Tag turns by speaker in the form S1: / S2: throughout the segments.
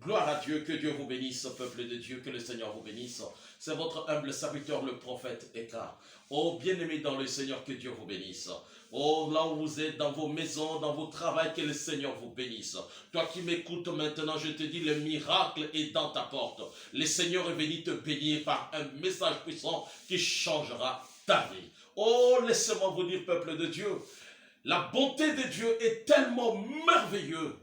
S1: Gloire à Dieu, que Dieu vous bénisse, peuple de Dieu, que le Seigneur vous bénisse. C'est votre humble serviteur, le prophète Eka. Oh, bien-aimé dans le Seigneur, que Dieu vous bénisse. Oh, là où vous êtes, dans vos maisons, dans vos travails, que le Seigneur vous bénisse. Toi qui m'écoutes maintenant, je te dis, le miracle est dans ta porte. Le Seigneur est venu te bénir par un message puissant qui changera ta vie. Oh, laissez-moi vous dire, peuple de Dieu, la bonté de Dieu est tellement merveilleuse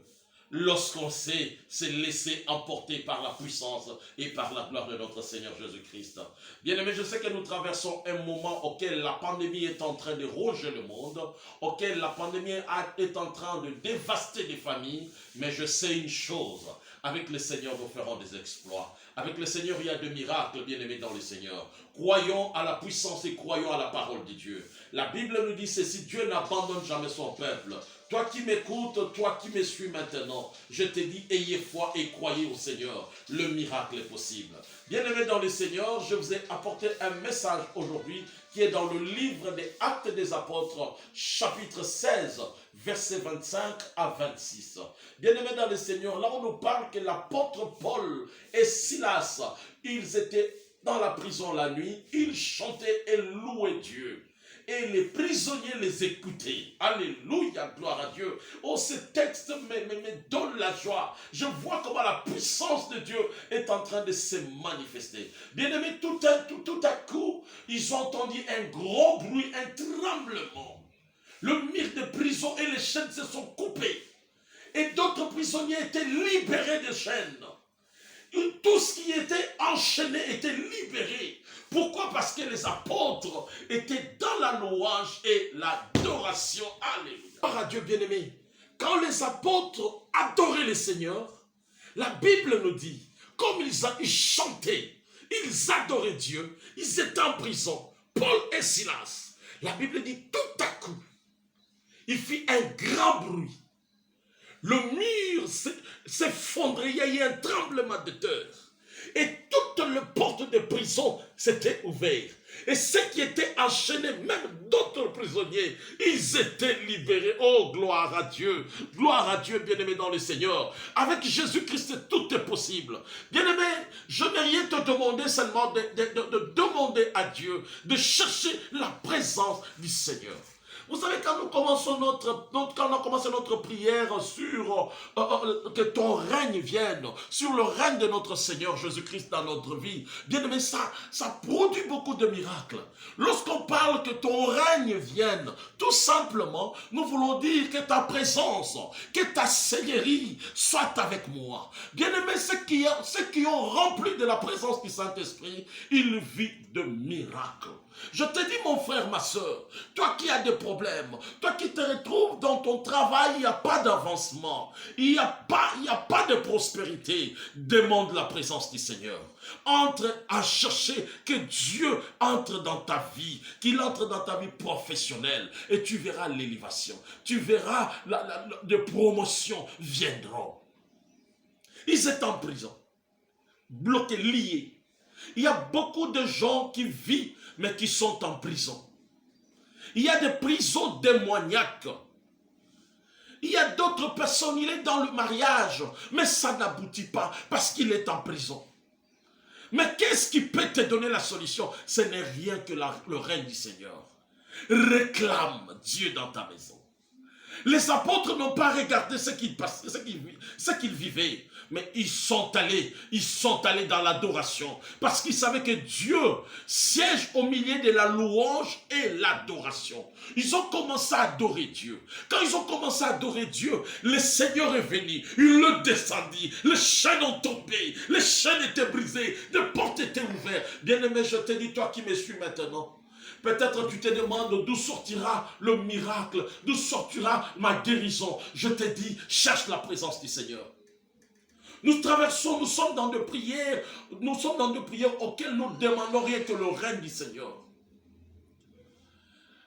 S1: lorsqu'on sait se laisser emporter par la puissance et par la gloire de notre Seigneur Jésus-Christ. Bien-aimés, je sais que nous traversons un moment auquel la pandémie est en train de ronger le monde, auquel la pandémie est en train de dévaster les familles, mais je sais une chose, avec le Seigneur nous ferons des exploits. Avec le Seigneur il y a des miracles, bien-aimés dans le Seigneur. Croyons à la puissance et croyons à la parole de Dieu. La Bible nous dit ceci, Dieu n'abandonne jamais son peuple. Toi qui m'écoutes, toi qui me suis maintenant, je te dis, ayez foi et croyez au Seigneur. Le miracle est possible. Bien-aimés dans le Seigneur, je vous ai apporté un message aujourd'hui qui est dans le livre des Actes des Apôtres, chapitre 16, versets 25 à 26. Bien-aimés dans le Seigneur, là on nous parle que l'apôtre Paul et Silas, ils étaient dans la prison la nuit, ils chantaient et louaient Dieu. Et les prisonniers les écoutaient. Alléluia, gloire à Dieu. Oh, ce texte me donne la joie. Je vois comment la puissance de Dieu est en train de se manifester. Bien-aimés, tout à coup, ils ont entendu un gros bruit, un tremblement. Le mur de prison et les chaînes se sont coupées. Et d'autres prisonniers étaient libérés des chaînes. Tout ce qui était enchaîné était libéré. Pourquoi? Parce que les apôtres étaient dans la louange et l'adoration. Alléluia. Gloire à Dieu, bien-aimé. Quand les apôtres adoraient le Seigneur, la Bible nous dit, comme ils chantaient, ils adoraient Dieu, ils étaient en prison, Paul et Silas. La Bible dit, tout à coup, il fit un grand bruit. Le mur s'effondrait, il y a eu un tremblement de terre. Et toutes les portes de prison s'étaient ouvertes. Et ceux qui étaient enchaînés, même d'autres prisonniers, ils étaient libérés. Oh, gloire à Dieu. Gloire à Dieu, bien-aimé dans le Seigneur. Avec Jésus-Christ, tout est possible. Bien-aimé, je n'ai rien te demander seulement de demander à Dieu, de chercher la présence du Seigneur. Vous savez, quand nous commençons notre prière sur que ton règne vienne, sur le règne de notre Seigneur Jésus-Christ dans notre vie, bien aimé, ça produit beaucoup de miracles. Lorsqu'on parle que ton règne vienne, tout simplement, nous voulons dire que ta présence, que ta seigneurie soit avec moi. Bien aimé, ceux qui ont rempli de la présence du Saint-Esprit, ils vivent de miracles. Je te dis, mon frère, ma soeur, toi qui as des problèmes, toi qui te retrouves dans ton travail, il n'y a pas d'avancement, il n'y a pas de prospérité, demande la présence du Seigneur. Entre à chercher que Dieu entre dans ta vie, qu'il entre dans ta vie professionnelle, et tu verras l'élévation, tu verras des promotions viendront. Ils étaient en prison, bloqués, liés. Il y a beaucoup de gens qui vivent, mais qui sont en prison. Il y a des prisons démoniaques. Il y a d'autres personnes, il est dans le mariage, mais ça n'aboutit pas parce qu'il est en prison. Mais qu'est-ce qui peut te donner la solution? Ce n'est rien que le règne du Seigneur. Réclame Dieu dans ta maison. Les apôtres n'ont pas regardé ce qu'ils vivaient, mais ils sont allés dans l'adoration, parce qu'ils savaient que Dieu siège au milieu de la louange et l'adoration. Ils ont commencé à adorer Dieu. Quand ils ont commencé à adorer Dieu, le Seigneur est venu, il le descendit, les chaînes ont tombé, les chaînes étaient brisées, les portes étaient ouvertes. Bien-aimé, je te dis, toi qui me suis maintenant, peut-être tu te demandes d'où sortira le miracle, d'où sortira ma guérison. Je te dis, cherche la présence du Seigneur. Nous sommes dans des prières auxquelles nous demandons rien que le règne du Seigneur.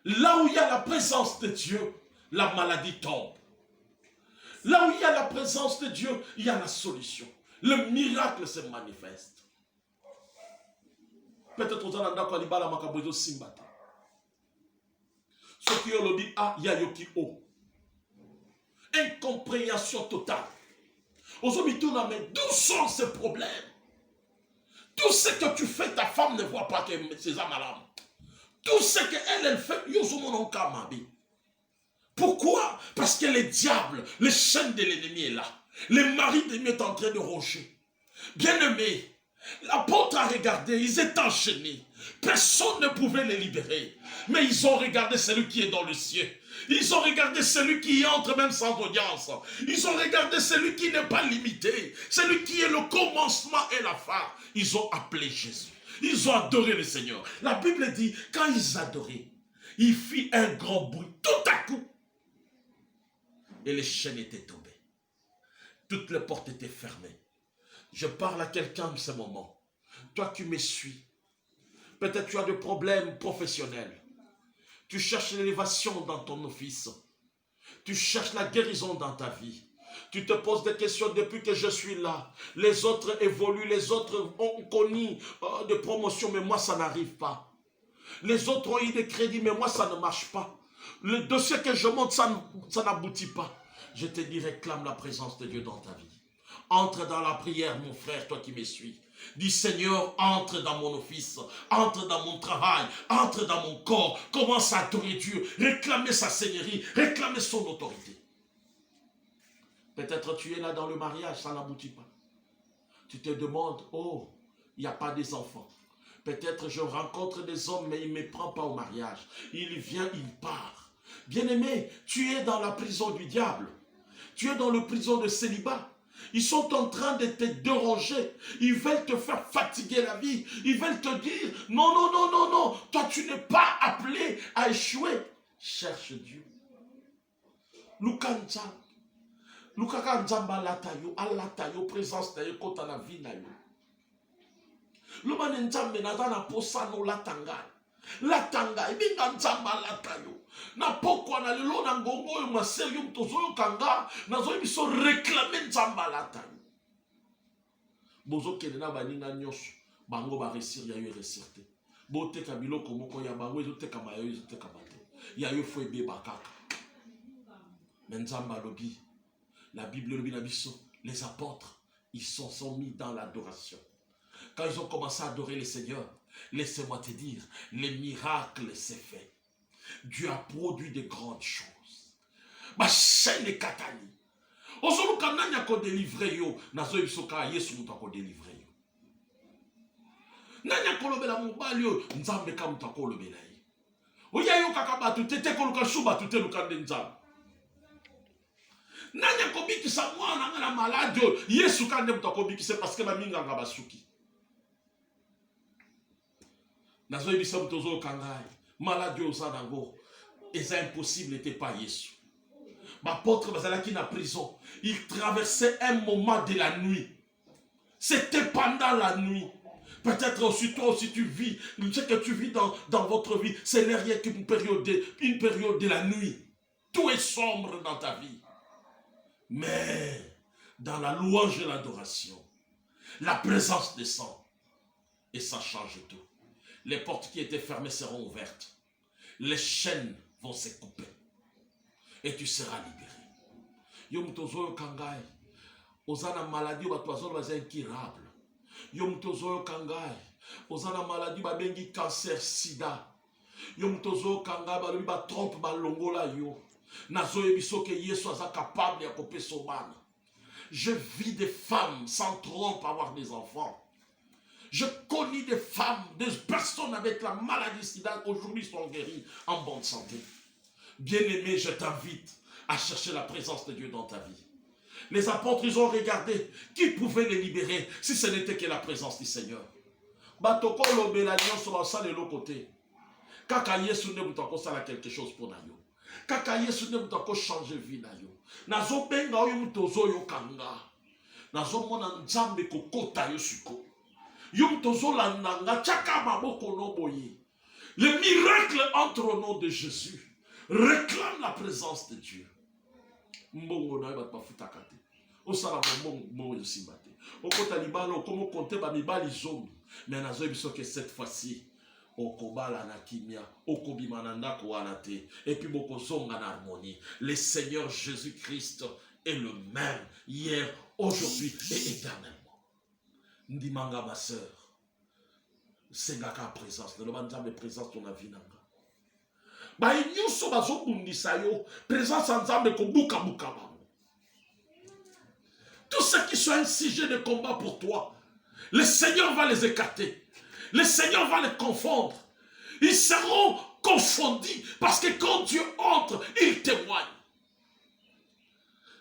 S1: Là où il y a la présence de Dieu, la maladie tombe. Là où il y a la présence de Dieu, il y a la solution. Le miracle se manifeste. Peut-être aux gens qui ont makabozo simbata. Ce qui ont dit ah yayoki o. Incompréhension totale. Mais d'où sont ces problèmes? Tout ce que tu fais, ta femme ne voit pas que c'est ça, madame. Tout ce qu'elle fait, pourquoi? Parce que le diable, le chaîne de l'ennemi est là. Le mari de l'ennemi est en train de ronger. Bien-aimé, l'apôtre a regardé, ils étaient enchaînés. Personne ne pouvait les libérer. Mais ils ont regardé celui qui est dans le ciel. Ils ont regardé celui qui entre même sans audience. Ils ont regardé celui qui n'est pas limité. Celui qui est le commencement et la fin. Ils ont appelé Jésus. Ils ont adoré le Seigneur. La Bible dit, quand ils adoraient, il fit un grand bruit tout à coup. Et les chaînes étaient tombées. Toutes les portes étaient fermées. Je parle à quelqu'un en ce moment. Toi qui me suis. Peut-être tu as des problèmes professionnels. Tu cherches l'élévation dans ton office. Tu cherches la guérison dans ta vie. Tu te poses des questions depuis que je suis là. Les autres évoluent, les autres ont connu des promotions, mais moi ça n'arrive pas. Les autres ont eu des crédits, mais moi ça ne marche pas. Le dossier que je monte, ça n'aboutit pas. Je te dis, réclame la présence de Dieu dans ta vie. Entre dans la prière, mon frère, toi qui me suis. Dis, Seigneur, entre dans mon office, entre dans mon travail, entre dans mon corps. Commence à adorer Dieu, réclamer sa seigneurie, réclamer son autorité. Peut-être tu es là dans le mariage, ça n'aboutit pas. Tu te demandes, oh, il n'y a pas des enfants. Peut-être je rencontre des hommes, mais il ne me prend pas au mariage. Il vient, il part. Bien-aimé, tu es dans la prison du diable. Tu es dans la prison de célibat. Ils sont en train de te déranger. Ils veulent te faire fatiguer la vie. Ils veulent te dire, non, non, non, non, non. Toi, tu n'es pas appelé à échouer. Cherche Dieu. Lukanja. Lukaka nzamba latayo, alatayo, présence na yo kota na vie na yo. Lumane nzambe nazana posano latanga. Latanga, ibinga nzamba latayo. Na pokwa na lelo na ngongo yo maseri yo mtozo yo kanga. Nazo yo biso réclamer nzamba latayo. Bozo kene na baninga nyosho. Bango ba resir ya yo resir te. Bo teka biloko moko ya bango ezo teka mayo ezo teka bate. Ya yo fo ebe bakaka. Menzamba lobi. La Bible, les apôtres, ils sont mis dans l'adoration. Quand ils ont commencé à adorer le Seigneur, laissez-moi te dire, les miracles s'est fait. Dieu a produit de grandes choses. Ma chaîne est katani. Aujourd'hui, quand on a délivré, nazo ibisoka Yesu muta ko délivré. Nanya kolobela mobali yo, nzambe ka muta ko lobela yi. Oya yo kakaba tutete koluka shuba tutete lukande nzambe. Nanya kobiki sa mwana nga na malade Yesu kande muta kobiki c'est parce que ba minga nga basuki. Nazo ibisa mutozo kangai. Malade yo sa dango. Et c'est impossible n'était pas Yesu. L'apôtre Bazalaki na prison. Il traversait un moment de la nuit. C'était pendant la nuit. Peut-être aussi toi aussi tu vis. Ce que tu vis dans votre vie, c'est rien qu'une période de la nuit. Tout est sombre dans ta vie. Mais dans la louange et l'adoration, la présence descend et ça change tout. Les portes qui étaient fermées seront ouvertes. Les chaînes vont se couper et tu seras libéré. Yom tozo kangai, ozana maladie ba tozo ba incurable. Yom tozo kangai, ozana maladie ba bengi cancer sida. Yom tozo kangai ba ba trompe ba longola yo. Nazo yebiso ke Yesu aza capable ya couper son bana. Je vis des femmes sans trompe avoir des enfants. Je connais des femmes, des personnes avec la maladie sida aujourd'hui sont guéries en bonne santé. Bien-aimé, je t'invite à chercher la présence de Dieu dans ta vie. Les apôtres, ils ont regardé qui pouvait les libérer si ce n'était que la présence du Seigneur. Batoko l'obélanio sur le l'autre côté. Kaka Yesu ne mutako sala quelque chose pour nayo. Kaka Yesu ne mutako changer vie nayo. Nazo benga oyo mutozo yo kanga. Nazo mona nzambe kokota yo suko. Yo mutozo landanga chaka maboko no boye. Le miracle entre au nom de Jésus. Réclame la présence de Dieu. Mbongo na ba futakate. Osala mbongo simbate. Okota libalo komo konte ba mibali zomi. Mais nazo biso que cette fois-ci okobala na kimia, okobima na ndako wana te. Et puis boko zonga na harmonie. Le Seigneur Jésus-Christ est le même, hier, aujourd'hui et éternellement. Ndimanga, ma soeur, sengaka présence, ne demande jamais présence ton avis nanga. Ba inyuso bazo bundisa yo, présence ensemble ko buka buka ba. Tous ceux qui sont un sujet de combat pour toi, le Seigneur va les écarter. Le Seigneur va les confondre. Ils seront confondus parce que quand Dieu entre, il témoigne.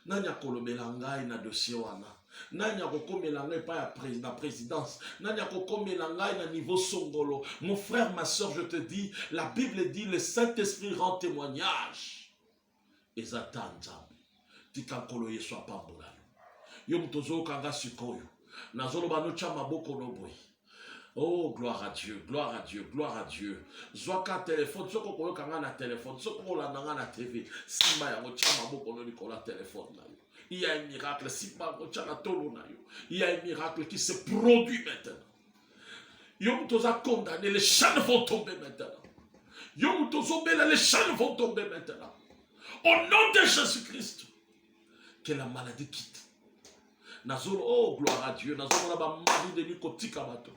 S1: Nanya kolobela ngai na dossier wana. Nanya kokomela ngai pa ya présidence. Nanya kokomela ngai na niveau songolo. Mon frère, ma soeur, je te dis, la Bible dit, le Saint-Esprit rend témoignage. Ezata nzambe. Tikankolo yeso apambola. Yo mtozo kanga sikoyo. Nazolo banocha maboko nobwe. Oh, gloire à Dieu, gloire à Dieu, gloire à Dieu. Zwaka téléphone, soko koyo kanga na téléphone, soko kola nanga na TV. Simba ya mocha maboko no likola téléphone na yo. Il y a un miracle, simba mocha na tolo na yo. Il y a un miracle qui se produit maintenant. Yo mtoza condamné, les chaînes vont tomber maintenant. Yo mtozo bela, les chaînes vont tomber maintenant. Au nom de Jésus-Christ, que la maladie quitte. Nazolo, oh gloire à Dieu, Nazolo na ba mari de ni kotika bato.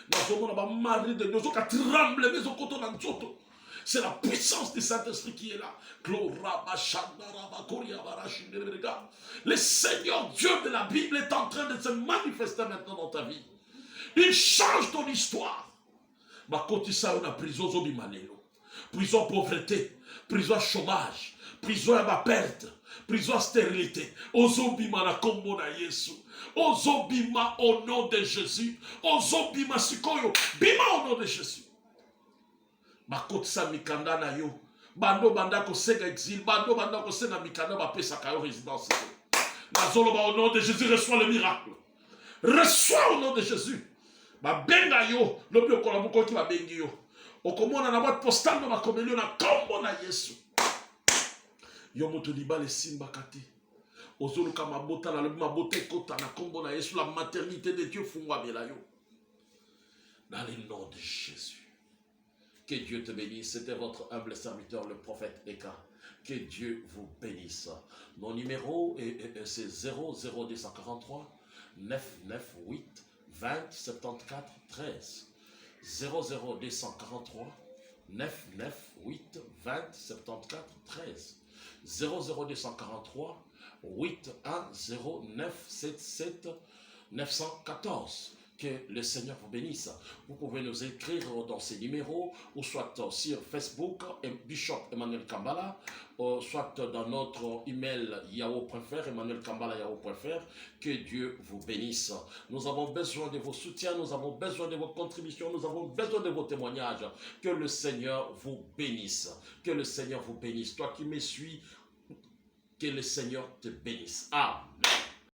S1: Nazolo na ba mari de Nazolo ka tremble mais au koto na nzoto. C'est la puissance du Saint-Esprit qui est là. Le Seigneur Dieu de la Bible est en train de se manifester maintenant dans ta vie. Il change ton histoire. Ma kotisa na prison zobimanelo. Prison pauvreté, prison chômage, prison à ma perte. Prison stérilité. Ozobima na kombo na Yesu. Ozobima au nom de Jésus. Ozobima sikoyo. Bima au nom de Jésus. Bakot sa mikanda na yo. Bando banda ko sega exil. Bando banda ko sega mikanda ba pesa kayo résidence. Nazolo ba au nom de Jésus reçois le miracle. Reçois au nom de Jésus. Ba benga yo. Lobi okola buko ki ba bengi yo. Okomona na boîte postale no ba komelio na kombo na Yesu. Yomoto libale simba kate. Ozoluka mabota na lobi mabota ekota na kombo na Yesu, la maternité de Dieu fungwa belayo. Dans le nom de Jésus. Que Dieu te bénisse. C'était votre humble serviteur, le prophète Eka. Que Dieu vous bénisse. Mon numéro c'est 00243 998 20 74 13. 00243 998 20 74 13. 00243 810 914. Que le Seigneur vous bénisse. Vous pouvez nous écrire dans ces numéros, ou soit sur Facebook, Bishop Emmanuel Kambala, ou soit dans notre email yahoo.fr, Emmanuel Kambala yahoo.fr. Que Dieu vous bénisse. Nous avons besoin de vos soutiens, nous avons besoin de vos contributions, nous avons besoin de vos témoignages. Que le Seigneur vous bénisse. Que le Seigneur vous bénisse. Toi qui me suis, que le Seigneur te bénisse. Amen.